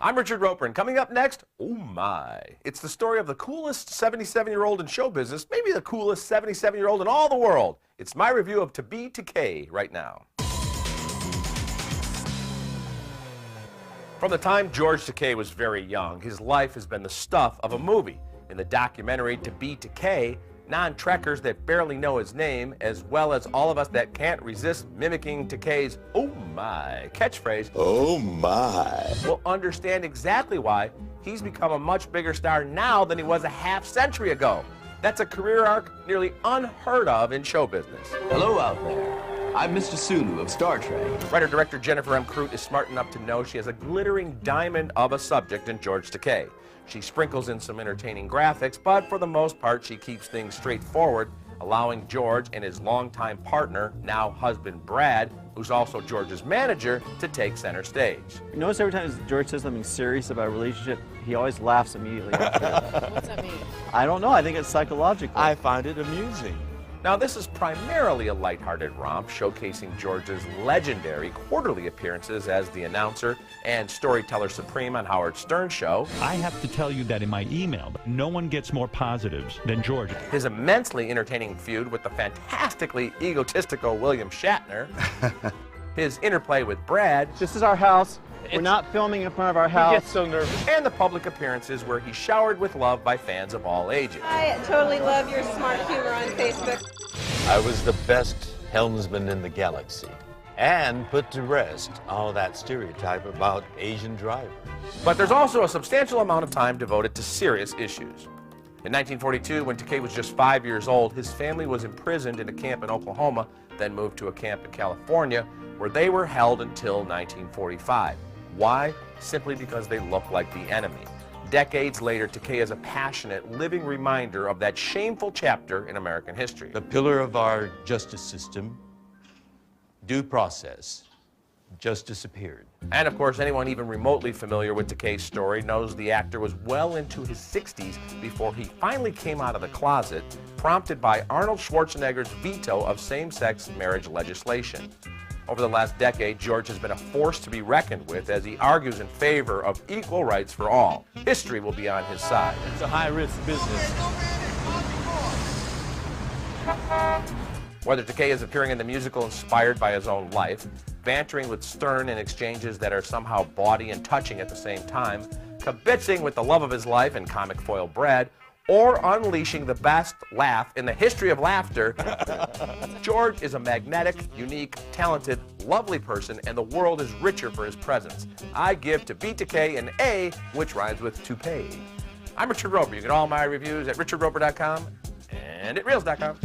I'm Richard Roeper, and coming up next, oh my, it's the story of the coolest 77-year-old in show business, maybe the coolest 77-year-old in all the world. It's my review of Takei right now. From the time George Takei was very young, his life has been the stuff of a movie. In the documentary Takei, non-trekkers that barely know his name, as well as all of us that can't resist mimicking Takei's "oh my" catchphrase, "oh my," will understand exactly why he's become a much bigger star now than he was a half-century ago. That's a career arc nearly unheard of in show business. Hello out there. I'm Mr. Sulu of Star Trek. Writer-director Jennifer M. Crute is smart enough to know she has a glittering diamond of a subject in George Takei. She sprinkles in some entertaining graphics, but for the most part, she keeps things straightforward, allowing George and his longtime partner, now husband Brad, who's also George's manager, to take center stage. You notice every time George says something serious about a relationship, he always laughs immediately after. What's that mean? I don't know. I think it's psychological. I find it amusing. Now, this is primarily a lighthearted romp showcasing George's legendary quarterly appearances as the announcer and storyteller supreme on Howard Stern's show. I have to tell you that in my email, no one gets more positives than George. His immensely entertaining feud with the fantastically egotistical William Shatner. His interplay with Brad. This is our house. We're not filming in front of our house. He gets so nervous. And the public appearances where he's showered with love by fans of all ages. I totally love your smart humor on Facebook. I was the best helmsman in the galaxy and put to rest all that stereotype about Asian drivers. But there's also a substantial amount of time devoted to serious issues. In 1942, when Takei was just 5 years old, his family was imprisoned in a camp in Oklahoma, then moved to a camp in California, where they were held until 1945. Why? Simply because they looked like the enemy. Decades later, Takei is a passionate, living reminder of that shameful chapter in American history. The pillar of our justice system, due process, just disappeared. And of course, anyone even remotely familiar with Takei's story knows the actor was well into his 60s before he finally came out of the closet, prompted by Arnold Schwarzenegger's veto of same-sex marriage legislation. Over the last decade, George has been a force to be reckoned with as he argues in favor of equal rights for all. History will be on his side. It's a high-risk business. Whether Takei is appearing in the musical inspired by his own life, bantering with Stern in exchanges that are somehow bawdy and touching at the same time, kibitzing with the love of his life and comic foil Brad, or unleashing the best laugh in the history of laughter, George is a magnetic, unique, talented, lovely person, and the world is richer for his presence. I give Takei an A, which rhymes with toupee. I'm Richard Roeper. You get all my reviews at richardroeper.com and at reels.com.